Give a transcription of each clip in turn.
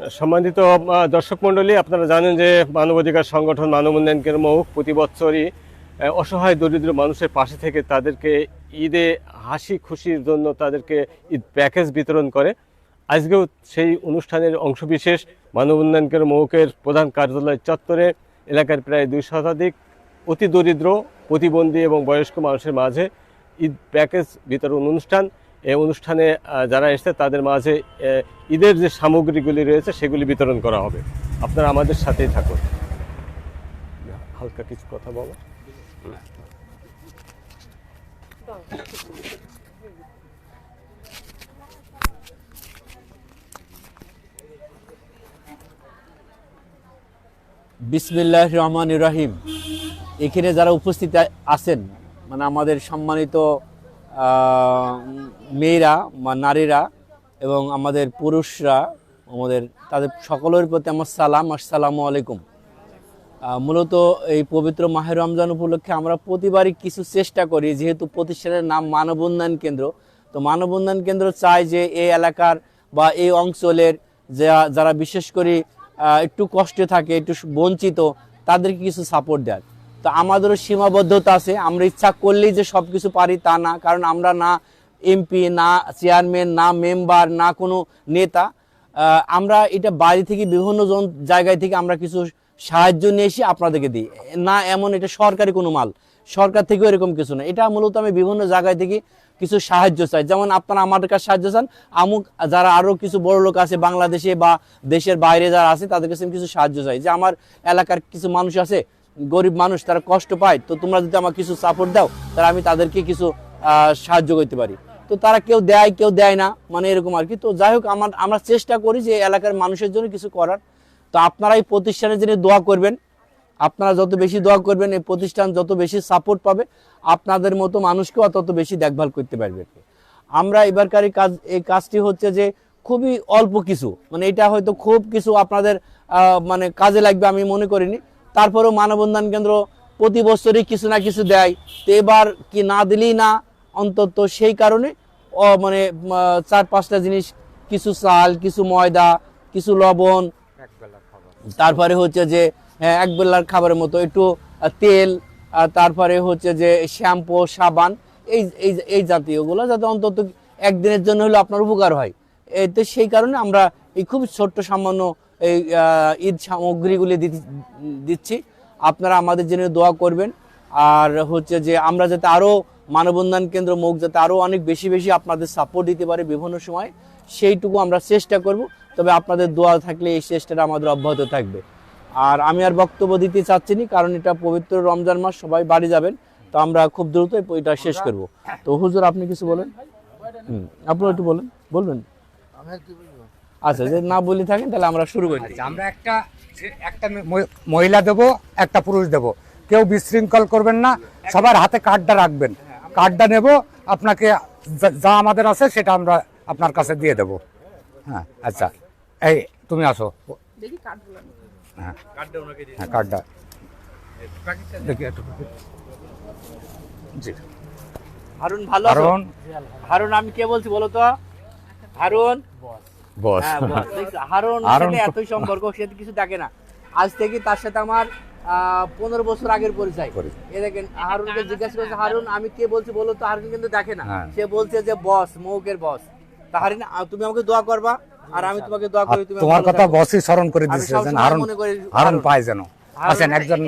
সম্মানিত দর্শক মণ্ডলী, আপনারা জানেন যে মানবাধিকার সংগঠন মানব উন্নয়ন কেন্দ্র মহুক প্রতি বছরই অসহায় দরিদ্র মানুষের পাশে থেকে তাদেরকে ঈদে হাসি খুশির জন্য তাদেরকে ঈদ প্যাকেজ বিতরণ করে। আজকেও সেই অনুষ্ঠানের অংশবিশেষ মানব উন্নয়ন কেন্দ্র মহুকের প্রধান কার্যালয় চত্বরে এলাকার প্রায় 200 শতাধিক অতি দরিদ্র, প্রতিবন্ধী এবং বয়স্ক মানুষের মাঝে ঈদ প্যাকেজ বিতরণ অনুষ্ঠান। এই অনুষ্ঠানে যারা এসেছে তাদের মাঝে ঈদের যে সামগ্রীগুলি রয়েছে সেগুলি বিতরণ করা হবে। আপনারা আমাদের সাথেই থাকুন। হালকা কিছু কথা বলো। বিসমিল্লাহির রহমানির রহিম। এখানে যারা উপস্থিত আছেন, মানে আমাদের সম্মানিত মেয়েরা বা নারীরা এবং আমাদের পুরুষরা, তাদের সকলের প্রতি আমার সালাম, আসসালামু আলাইকুম। মূলত এই পবিত্র মাহে রমজান উপলক্ষে আমরা প্রতিবারই কিছু চেষ্টা করি, যেহেতু প্রতিষ্ঠানের নাম মানব উন্নয়ন কেন্দ্র, তো মানব উন্নয়ন কেন্দ্র চায় যে এই এলাকার বা এই অঞ্চলের যারা বিশেষ করে একটু কষ্টে থাকে, একটু বঞ্চিত, তাদেরকে কিছু সাপোর্ট দেয়। তো আমাদেরও সীমাবদ্ধতা আছে, আমরা ইচ্ছা করলেই যে সব কিছু পারি তা না, কারণ আমরা না এমপি, না চেয়ারম্যান, না মেম্বার, না কোনো নেতা। আমরা এটা বাইরে থেকে বিভিন্ন জায়গায় থেকে আমরা কিছু সাহায্য নিয়ে এসে আপনাদেরকে দিই না, এমন এটা সরকারি কোনো মাল, সরকার থেকেও এরকম কিছু না। এটা মূলত আমি বিভিন্ন জায়গায় থেকে কিছু সাহায্য চাই, যেমন আপনারা আমাদের কাছে সাহায্য চান, যারা আরও কিছু বড় লোক আছে বাংলাদেশে বা দেশের বাইরে যারা আছে তাদের কাছে আমি কিছু সাহায্য চাই, যে আমার এলাকার কিছু মানুষ আছে, গরিব মানুষ, তারা কষ্ট পায়, তো তোমরা যদি আমাকে কিছু সাপোর্ট দাও তাহলে আমি তাদেরকে কিছু সাহায্য করতে পারি। তো তারা কেউ দেয় কেউ দেয় না, মানে এরকম আর কি। তো যাই হোক, আমরা চেষ্টা করি যে এলাকার মানুষের জন্য কিছু করার। তো আপনারা এই প্রতিষ্ঠানের জন্য দোয়া করবেন, আপনারা যত বেশি দোয়া করবেন এই প্রতিষ্ঠান যত বেশি সাপোর্ট পাবে, আপনাদের মতো মানুষকেও তত বেশি দেখভাল করতে পারবে। আমরা এবারকার এই কাজটি হচ্ছে যে খুবই অল্প কিছু, মানে এটা হয়তো খুব কিছু আপনাদের মানে কাজে লাগবে আমি মনে করিনি। তারপরেও মানব উন্নয়ন কেন্দ্র প্রতি বছরই কিছু না কিছু দেয়, তো এবার কি না দিলেই না, অন্তত সেই কারণে মানে 4-5টা জিনিস, কিছু চাল, কিছু ময়দা, কিছু লবণ, তারপরে হচ্ছে যে এক বেলার খাবারের মতো একটু তেল, তারপরে হচ্ছে যে শ্যাম্পু, সাবান, এই জাতীয়গুলো, যাতে অন্তত একদিনের জন্য হলে আপনার উপকার হয়। তো সেই কারণে আমরা এই খুব ছোট্ট সামান্য এই ঈদ সামগ্রীগুলি দিচ্ছি। আপনারা আমাদের জন্য দোয়া করবেন, আর হচ্ছে যে আমরা যাতে আরও মানব উন্নয়ন কেন্দ্র মুখ যাতে আরও অনেক বেশি বেশি আপনাদের সাপোর্ট দিতে পারে বিভিন্ন সময়, সেইটুকু আমরা চেষ্টা করব। তবে আপনাদের দোয়া থাকলে এই চেষ্টাটা আমাদের অব্যাহত থাকবে। আর আমি আর বক্তব্য দিতে চাচ্ছি না, কারণ এটা পবিত্র রমজান মাস, সবাই বাড়ি যাবেন, তো আমরা খুব দ্রুত এটা শেষ করব। তো হুজুর, আপনি কিছু বলেন। আপনি একটু বলবেন। আচ্ছা, যে না বলি থাকেন তাহলে আমরা শুরু করি। আমরা একটা মহিলা দেব, একটা পুরুষ দেব, কেউ বিশৃঙ্খল করবেন না, সবার হাতে কার্ডটা রাখবেন। কার্ডটা নেব, আপনাকে যা আমাদের আছে সেটা আমরা আপনার কাছে দিয়ে দেব। হ্যাঁ, আচ্ছা, এই তুমি আসো। হ্যাঁ, কার্ডটা দেখি একটু। জি, হারুন, ভালো আছো? হারুন, আমি কে বলছি বলো তো? হারুন বস। হারুন এতই সম্পর্ক, সে কিছু ডাকে না। আজ থেকে তার সাথে আমার 15 বছর আগের পরিচয়। এ দেখেন, হারুনকে জিজ্ঞাসা করছে, হারুন আমি কে বলছি বলো তো? হারুন কিন্তু দেখে না, সে বলছে যে বস, মৌকের বস। তাহারিন, তুমি আমাকে দোয়া করবা আর আমি তোমাকে দোয়া করি, তুমি তোমার কথা বসই স্মরণ করে দিচ্ছে, যেন হারুন পায় যেন। আসেন, একজন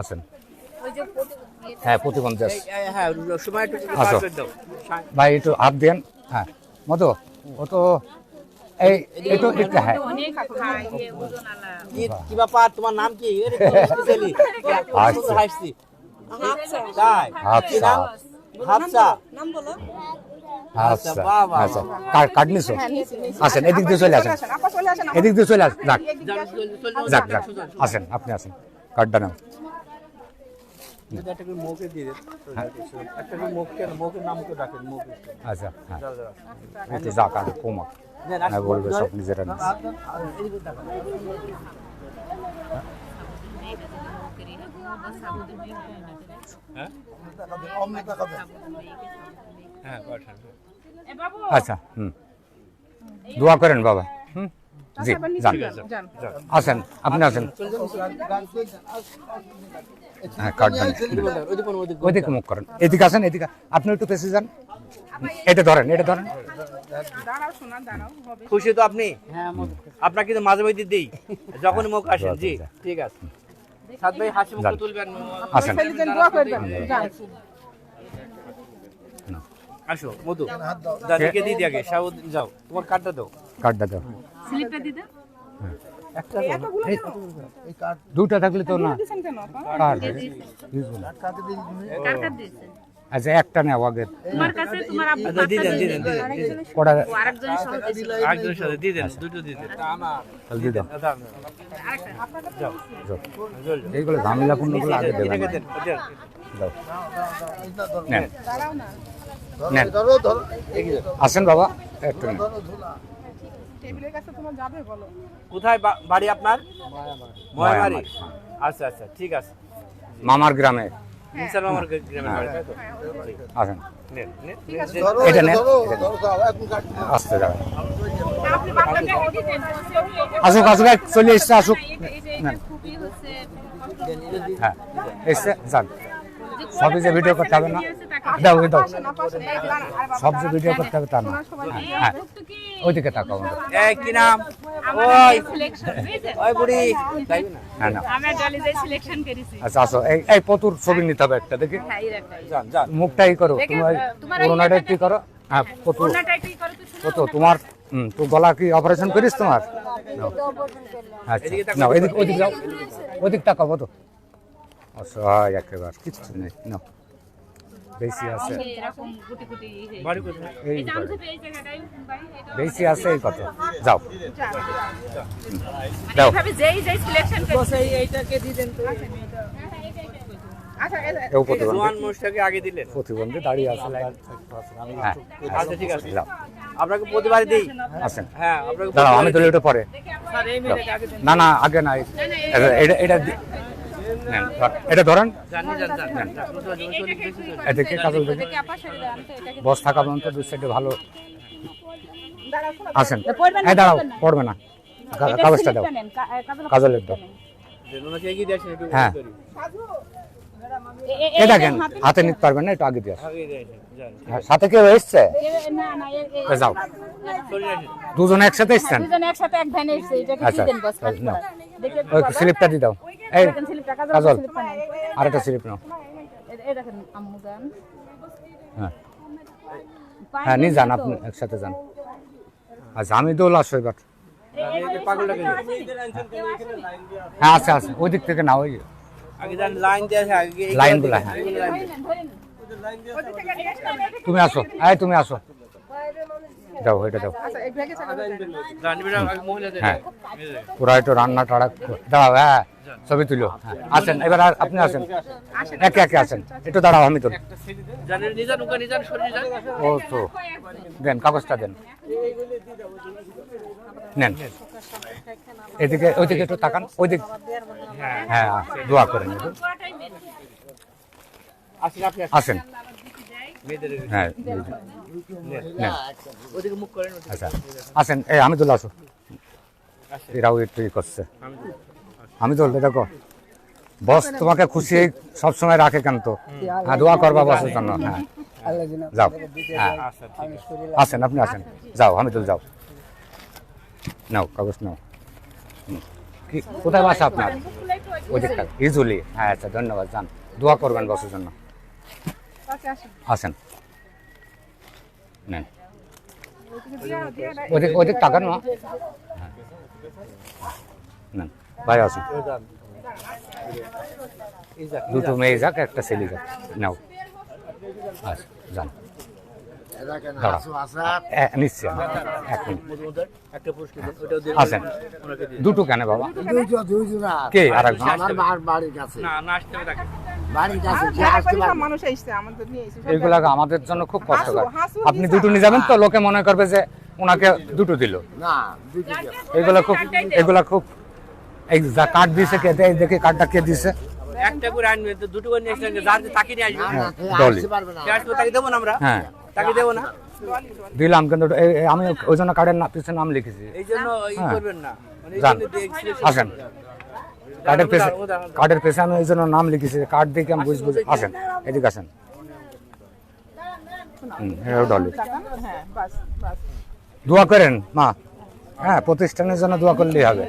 আসেন। হ্যাঁ, প্রতিবন্ধী আছে। হ্যাঁ, সময় একটু আসো ভাই, একটু হাত দেন। হ্যাঁ, মতো ও তো এই একটু একটু। হ্যাঁ, কি ব্যাপার, তোমার নাম কি? হাসছি। হাফসা, আচ্ছা আচ্ছা, কার্ড নিছো? আসেন, এদিক দিয়ে চলে আসেন, এদিক দিয়ে চলে আসেন। যাক যাক, আসেন, আপনি আসেন, কার্ডটা নাও। আচ্ছা, হ্যাঁ, একটু যাক আর কমাক, বলবে সব নিজেরা। আচ্ছা, দোয়া করেন বাবা। জি যান, আসেন আপনি আসেন। হ্যাঁ কার্ড দেন, ওইদিকে মুখ করেন, এদিকে আসেন, এদিকে আপনি একটু পেছে যান। এটা ধরেন, এটা ধরেন। খুশি তো আপনি? আপনাকে তো মাঝে মাঝে দিই যখন মুখ আসেন। জি ঠিক আছে, সাদ ভাই হাসি মুখ তুলবেন, আসেন। আসো মধু দাদিকে দিয়ে দিয়ে আগে শাহুদ্দিন যাও, তোমার কার্ডটা দাও। কার্ডটা দাও, স্লিপটা দিতে দুটা থাকলে তো না কার্ড। কার কার দিয়েছেন? আচ্ছা একটা নেও আগে, তোমার কাছে তোমার আব্বু আচ্ছা দিয়ে দেন দিয়ে দেন দিয়ে দেন কটা ও আরেকজনের সহ দিয়েছিল। একজনের সাথে দিয়ে দেন, দুটো দিয়ে দেন। তাহলে দিয়ে দাও। আরেকটা যাও, এইগুলো ঝামেলাপূর্ণগুলো আগে দেবেন। এটাকে দেন, দেন। দাও, নেন নেন, আসেন বাবা একটু নেন। টেবিলের কাছে তোমার যাবে বলো। কোথায় বাড়ি আপনার? ময়ামারি। আচ্ছা আচ্ছা ঠিক আছে। মামার গ্রামে নিসার মামার গ্রামের বাড়ি, তাই তো? আসেন, নেন, নেন, এটা নেন, আসতে যাবেন। আপনি বাবাকে ওকে দেন। আসুক আসুক, চলে এসছে, আসুক। এই যে খুবই হচ্ছে হ্যাঁ এসছে, যান। সবই যে ভিডিও করতে হবে না, দাও ওই দাও, সব যে ভিডিও করতে হবে তা না। হ্যাঁ ওইদিকে তাকাও। এই কি নাম? ওই সিলেকশন বুঝছেন? ওই বুড়ি যাইবে না। হ্যাঁ না, আমরা ডলিতে সিলেকশন করেছি। আচ্ছা আসো, এই এই পতুর ছবি নিতে হবে একটা, দেখি হ্যাঁ এরকম। যান যান। মুখটাই করো, দেখে, তোমার তোমার করোনাটা কি করো। হ্যাঁ পতু, ওনাটা কি করে তো শুনো। পতু তোমার তো গলা কি অপারেশন করিস তোমার? নাও। আচ্ছা নাও, এদিক ওদিক যাও, ওদিক তাকাও পতু। অসহায় একেবারে কিচ্ছু নেই, নাও বেশি আছে, এরকম গুটি গুটি বাড়ি কোথায়? এই এটা করে। আমাদের এই জায়গাটাই ভাই এটা বেশি আছে এই কত, যাও দাও। এইভাবে যেই যেই সিলেকশন করেছে এইটাকে দিয়ে দেন তো। আচ্ছা কেউ প্রতিবন্ধী, জোয়ান মানুষটাকে আগে দিলেন। প্রতিবন্ধী দাঁড়িয়ে আছে। হ্যাঁ আচ্ছা ঠিক আছে, আপনাকে প্রতিবারই দেই। আসেন, হ্যাঁ আপনাকে দাঁড়াও আমি তুলে ওটা পরে। স্যার এই মেয়েটাকে আগে দেন। না না আগে নাই, এটা এটা নেন, এটা ধরেন, জানি জান জান। এদিকে কাজল দেখি, এটাকে আপা সেরে দেন তো এটাকে বস থাকা পর্যন্ত দুই সাইডে ভালো। আসেন, এই দাঁড়াও, পড়বে না, কাগজটা দাও, কাজলের দাও। ওনাকে এগিয়ে দিয়ে আসেন একটু। হ্যাঁ এ দেখেন, হাতে নিতে পারবেন না, একটু আগে দিয়ে আসেন। আগে দিয়ে আসেন, যান। হ্যাঁ, সাথে কেউ এসছে? না না যাও, চলে আসেন। দুজনে একসাথে এসছেন? দুজন একসাথে এক ভ্যানে এসেছে এটাকে আচ্ছা দিয়ে দেন বস কাজ নাও, করা দেখে ওই স্লিপটা দিয়ে দাও। এই দেখেন স্লিপটা কাজল কাজল, স্লিপটা নেন আর একটা স্লিপ নাও। এই দেখেন আম্মু জান হ্যাঁ হ্যাঁ নিয়ে যান, আপনি একসাথে যান। আচ্ছা আমি দোল আসো এবার। পাগলটাকে হ্যাঁ আচ্ছা আচ্ছা, ওই দিক থেকে না, ওই আগে যান, লাইন দিয়ে আসে আগে। লাইনগুলা। হ্যাঁ তুমি আসো, এই তুমি আসো, দাও এটা দাও। জানি বেটা আগে মহিলাদের। হ্যাঁ পুরা একটু রান্না টাড়া দাঁড়াও। হ্যাঁ ছবি তুলো। হ্যাঁ আসেন এবার, আপনি আসেন, একে একে আসেন, একটু দাঁড়াও আমি তো। জানেন নিজান ওকা নিজান সরে যান। ও তো দেন, কাগজটা দেন, নেন। এদিকে ওইদিকে একটু তাকান, ওইদিক। হ্যাঁ দোয়া করেন একটু। আসেন আপনি আসেন, মেয়েদের। হ্যাঁ নেন, ওদিকে মুখ করেন। আচ্ছা আসেন, এই আমি দোল আসো, এরাও একটু ই করছে। আমি দোল দেখো, বস তোমাকে খুশি সবসময় রাখে কেন তো। হ্যাঁ দোয়া করবা বসের জন্য। হ্যাঁ যাও, হ্যাঁ আসেন, আপনি আসেন, যাও আমি দোল যাও, নাও কাগজ নাও। কি কোথায় বাসা আপনার? ওদিকটা ইজুলি। হ্যাঁ আচ্ছা ধন্যবাদ, যান, দোয়া করবেন বসের জন্য। আসেন, নেন, ওদিক ওদিক টাকা না। নেন ভাই, আসুন, দুটো মেয়ে যাক, একটা ছেলে যাক, নাও। আচ্ছা যান, নিশ্চয় এক মিনিট। একটা পুরস্কার দেন, ওটাও দিয়ে আসেন, দুটো কেন বাবা? কে আর একজন? না না আসতে হবে তাকে। মানুষ এসেছে আমাদের নিয়ে এসেছে এইগুলা আমাদের জন্য খুব কষ্টকর। আপনি দুটো নিয়ে যাবেন তো লোকে মনে করবে যে ওনাকে দুটো দিল। এগুলা খুব এই যা কার্ড দিয়েছে, কে দেয় দেখে কার্ডটা কে দিয়েছে। একটা করে আনবে তো, দুটো করে নিয়ে আসলে যার তাকে নিয়ে আসবে। ডলি। সে আসবে তাকে দেবো না আমরা, হ্যাঁ তাকে দেবো না। ডলি ডলি দিলাম, কিন্তু আমি ওই জন্য কার্ডের পিছনে নাম লিখেছি। এই জন্য হ্যাঁ। করবেন না মানে এই যান, জন্য দিয়ে আসেন। কার্ডের পেছনে আমি ওই জন্য নাম লিখেছি, কার্ড দেখে আমি বুঝবো। আসেন, এদিকে আসেন। এটাও ডলি। হ্যাঁ বাস বাস দোয়া করেন মা, হ্যাঁ প্রতিষ্ঠানের জন্য দোয়া করলেই হবে।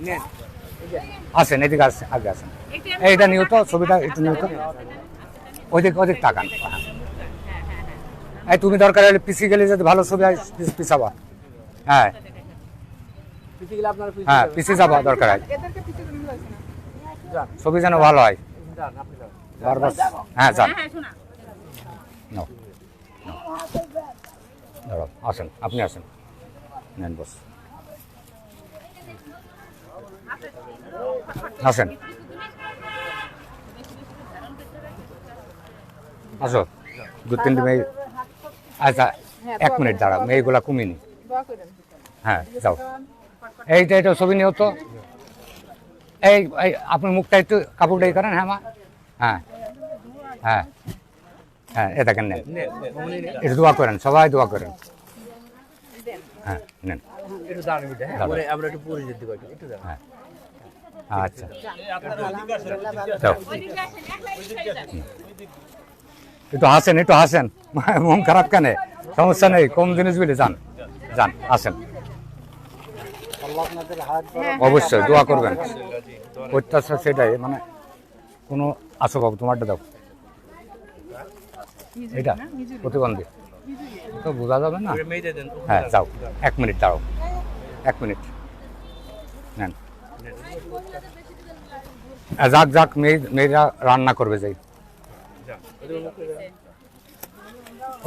নেন। আসেন, এদিকে আসেন, আগে আসেন। এইটা নিও তো, ছবিটা একটু নিও তো, ওদিক তাকান। এই তুমি দরকার হলে পিছিয়ে গেলে যদি ভালো ছবি হয় পিছাবা। হ্যাঁ পিছিয়ে গেলে আপনারা পিছিয়ে হ্যাঁ, যাবেন। পিছিয়ে যাবা দরকার হয়, এদেরকে পিছিয়ে দিতে লাগছে না যান, ছবি যেন ভালো হয়। যান, আপনি যান। বারবার হ্যাঁ যান। হ্যাঁ শোনা নাও, দাঁড়াও, আসেন, আপনি আসেন, নেন বস, আসেন, আসো। 2-3 মেয়ে, আচ্ছা 1 মিনিট দাঁড়া, মেয়েগুলা কমিনি। দোয়া করেন হ্যাঁ যাও, এইটা ছবি নিও তো। এই আপনি মুখটা একটু কাপড়টা করেন। হ্যাঁ মা, হ্যাঁ হ্যাঁ হ্যাঁ, এটা কেন নেন, একটু দোয়া করেন, সবাই দোয়া করেন। হ্যাঁ নেন, একটু দাঁড়ান বেটা, হ্যাঁ? আমরা একটু পরিচিত দিব একটু দাঁড়ান। হ্যাঁ আচ্ছা যাও, একটু হাসেন, একটু হাসেন, মন খারাপ কেন, সমস্যা নেই, কম জিনিস বলে যান, যান, আসেন। অবশ্যই দোয়া করবেন, অত্যাচার সেটাই, মানে কোনো আসো বাবু, তোমারটা দাও, এটা প্রতিবন্ধী তো বোঝা যাবে না। মেয়েদের দেন। হ্যাঁ যাও, 1 মিনিট দাঁড়াও, 1 মিনিট নেন। যাক যাক, মেয়েরা রান্না করবে, যাই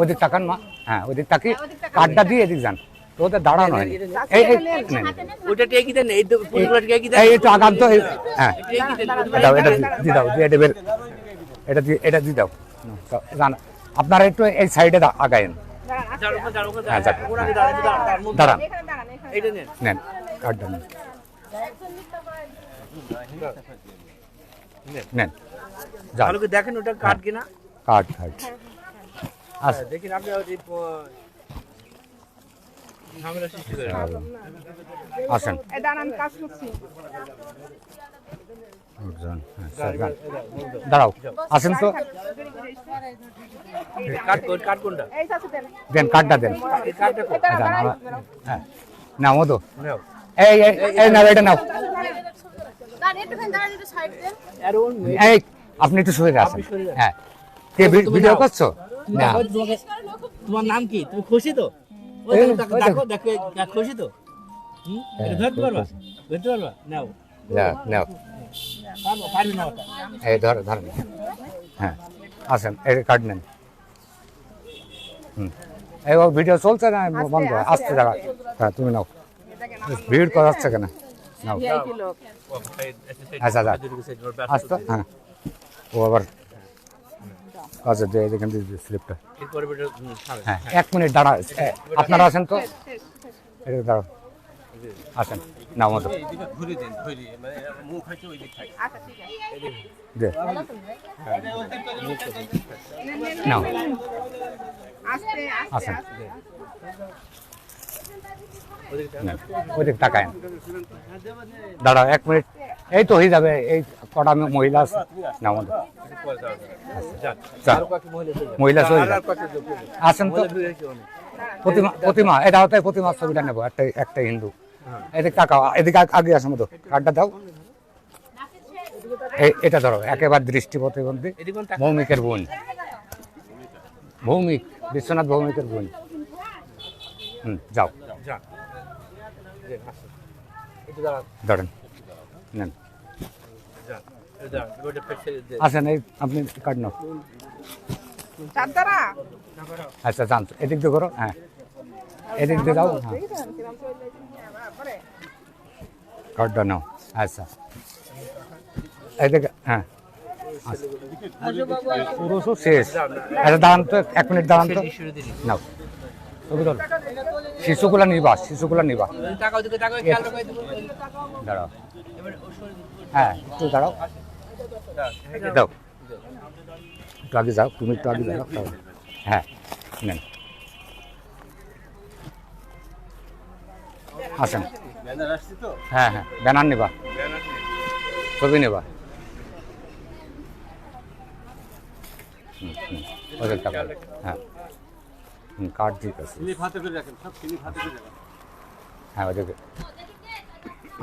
ওদিক তাকান মা, হ্যাঁ ওদিক তাকি, কার্ডটা দিয়ে এদিক যান, তো ওদের দাঁড়ানো হয়নি। এই নেন, ওইটা টেকি দেন, এই তো পুরোটা টেকি দেন। এই একটু আগান তো, হ্যাঁ টেকি দেন। দাও, এটা দিয়ে দাও, দিয়ে এটা বের, এটা দিয়ে দাও। জান, আপনারা একটু এই সাইডে আগায়েন। হ্যাঁ যাক, দাঁড়ান, এখানে দাঁড়ান এখানে এইটা নেন। নেন কার্ডটা নেন, নেন যান, ভালো করে দেখেন ওটা কাট কিনা। কার্ড আচ্ছা, দেখেন আপনি ওই ঝামেলা সৃষ্টি করেন। আসেন। এই দাঁড়ান কাজ করছি যান, হ্যাঁ, স্যার, যান। দাঁড়াও, আসেন তো, কাট কোনটা? এই সাথে দেন দেন কার্ডটা দেন। এই কাটটা কোন? এটা যান, দাঁড়ান হ্যাঁ নাও মধু, নাও। এই নাও, এটা নাও। আর ওর মেয়ে- এই আপনি একটু সরে আসেন। হ্যাঁ, কে ভিডিও করছো না? তোমার নাম কি? তুমি খুশি তো? ওই এই, দেখো, ওই দেখো, দেখো, খুশি তো? এটা ধরতে পারবা? ধরতে পারবা? নাও। নাও, পারবে না ওটা। এই ধরেন, হ্যাঁ আসেন, এই কার্ড নেন। এই ভিডিও চলছে না, বন্ধ, আসতে যারা, হ্যাঁ তুমি নাও, ভিড় করাচ্ছে কেন, নাও। ভিআইপি লোক আচ্ছা যাক, আসতো, হ্যাঁ ও আবার আচ্ছা দিয়ে এখান থেকে স্লিপটা, এরপরে বেটা ছাড়ে। হ্যাঁ 1 মিনিট দাঁড়া, আপনারা আসেন তো, এটা দাঁড়াও, আসেন, নাও মতো ঘুরে দেন, ঘুরিয়ে মানে মুখ হচ্ছে ওই দিক থাকে। আচ্ছা ঠিক আছে দে, নাও, আস্তে আস্তে আসেন, আস্তে নেন, ওই দিক তাকায়েন, দাঁড়াও 1 মিনিট, এই তো হয়ে যাবে, এই কটা মহিলা আছে, নাও মতো, আরো কয়েকটা মহিলা চলে যাবে। মহিলা চলে আর যাক। কয়েকটা চলে যাবে। আসেন তো, ভিড় হয়েছে অনেক। প্রতিমা এটা হতে প্রতিমার ছবিটা নেবো, একটা হিন্দু, এদিকে তাকাও, এদিকে আগে আসো মতো, কার্ডটা দাও, এটা ধরো, একেবারে দৃষ্টি প্রতিবন্ধী, এদিকে কোন তাক- ভৌমিকের বোন, ভৌমিক, বিশ্বনাথ ভৌমিকের বোন, যাও, যা। যে, আসো। একটু দাঁড়ান, ধরেন, নেন, যা। এই দাঁড়ান, ওইটা পেছনে দে। আসেন, এই আপনি কার্ড নাও, চাঁদারা আচ্ছা যান, এদিক দিয়ে করো, হ্যাঁ এদিক দিয়ে যাও, হ্যাঁ দেখেন কিরম চলে পরে কার্ডটা নাও, আচ্ছা এদিকে, হ্যাঁ পুরুষও শেষ, আচ্ছা দাঁড়ান তো, 1 মিনিট দাঁড়ান তো, শুরু দিন। নাও ছবি তোলো, শিশুগুলা নিবা, টাকা ওদিকে টাকা খেয়াল রাখো এদিকে। দাঁড়াও, এবার ও সরে হ্যাঁ একটু দাঁড়াও, দাও। দাও একটু আগে যাও, তুমি একটু আগে যাও, হ্যাঁ নেন আসেন। হ্যাঁ হ্যাঁ, ব্যানার নেবা, ছবি নেবা। ওদের টাকা, হ্যাঁ কার্ড ঠিক আছে, হ্যাঁ ওদেরকে।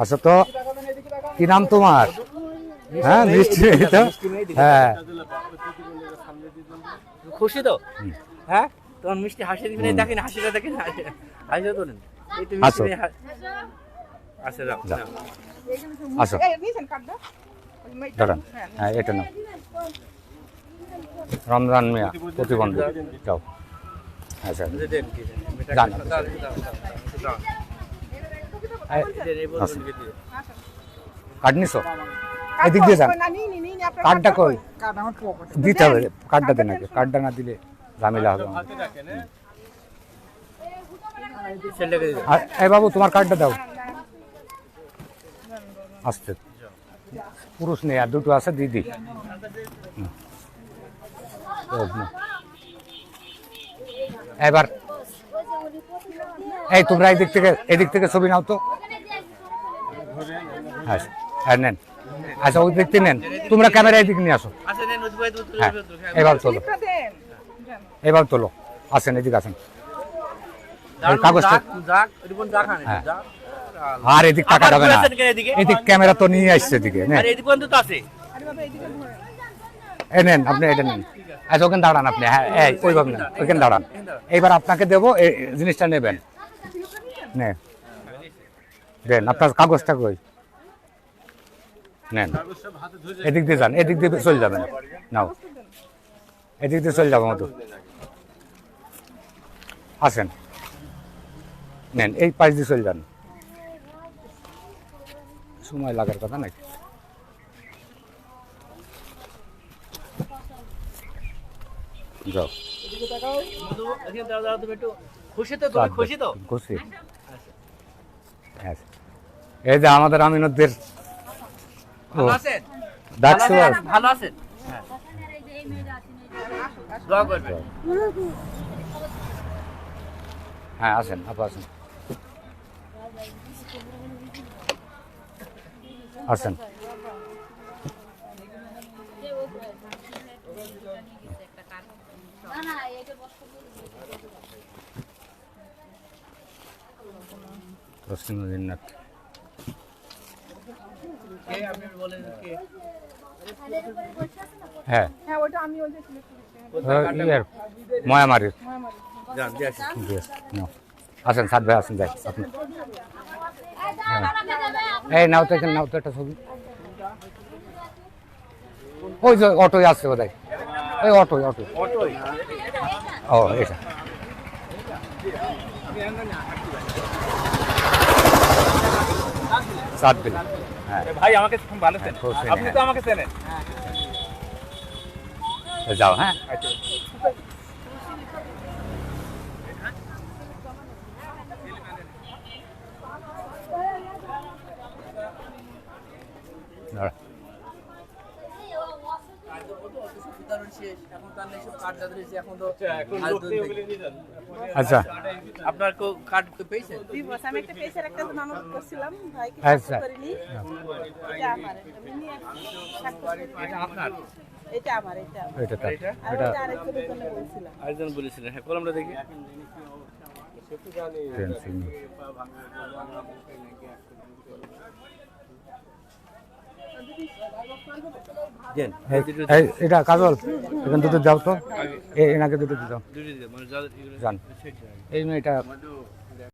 আচ্ছা তো কি নাম তোমার? হ্যাঁ মিষ্টি নেই তো, হ্যাঁ খুশি তো? হ্যাঁ, তোমার মিষ্টি হাসি দিবেন, দেখেন হাসিটা, দেখেন হাসিটা তোলেন, একটু মিষ্টি নিয়ে আচ্ছা যাও যাও। আসো এই নিছেন কার্ডটা? দাঁড়ান, হ্যাঁ এটা নাও। রমজান মিয়া প্রতিবন্ধী, যাও। আচ্ছা যান। কার্ড নিছো? এদিক দিয়ে যান। কার্ডটা কই? দিতে হবে, কার্ডটা দেন আগে, কার্ডটা না দিলে ঝামেলা হবে। এই বাবু তোমার কার্ডটা দাও। আসতে পুরুষ নেই, আর দুটো আছে, দিদি। এবার এই তোমরা এদিক থেকে ছবি নাও তো। হ্যাঁ হ্যাঁ নেন। আচ্ছা ওই দিক থেকে নেন, তোমরা ক্যামেরা এদিক নিয়ে আসো। হ্যাঁ এবার তোলো, এবার তোলো। আসেন এদিকে আসেন, এই কাগজটা। হ্যাঁ আর এদিক টাকা যাবে না, এদিক ক্যামেরা তো নিয়ে আসছে এদিকে। এই নেন আপনি, এটা নেন। আচ্ছা ওখানে দাঁড়ান আপনি, হ্যাঁ ওইভাবে নেন, ওইখানে দাঁড়ান। এইবার আপনাকে দেবো, এই জিনিসটা নেবেন, দেন আপনার কাগজটা কই, নেন। এদিক দিয়ে যান, এদিক দিয়ে চলে যাবেন, নাও এদিক দিয়ে চলে যাবো মতো। আসেন নেন, এই পাশ দিয়ে চলে যান, সময় লাগার কথা নাকি। যাও। খুশি তো তুমি? খুশি তো? খুশি। এই যে আমাদের আমিনদের ভালো আছেন? ডাকছো? ভালো আছেন? দোয়া করবেন। হ্যাঁ আসেন, আপা আসেন, আসেন। রসিমুদ্দিন নাথ। হ্যাঁ হ্যাঁ ওটা আমি ওই যে সিলেক্ট ময়ামারির। যান দিয়ে আসি। আসেন সাদ ভাই, আসেন যাই আপনি। এই নাও তো, এখানে নাও তো একটা ছবি। ওই যে অটোই আসছে বোধ হয়, ওই অটোই। ও এটা সাদ বিল। হ্যাঁ ভাই আমাকে ভালো চেনেন, খুশি, আপনি তো আমাকে চেনেন। যাও। হ্যাঁ দাঁড়া। আচ্ছা আপনার কার্ড পেয়েছেন? দিবস আমি একটা পেশার একটা নাম করছিলাম ভাইকে আচ্ছা। করিনি। এটা আমার, আমি নিয়ে এটা আপনার? এটা আমার, এটা আমার। এটা তার, আর এটা ওটা আরেকজনের জন্য বলছিলাম। আরেকজন বলেছিলেন, হ্যাঁ কলমটা দেখি। পেন্সিল। দেন এটা কাজল, এখানে দুটো দাও তো, এনাকে দুটো দাও। দুটো দিন মানে যান। এই মেয়েটা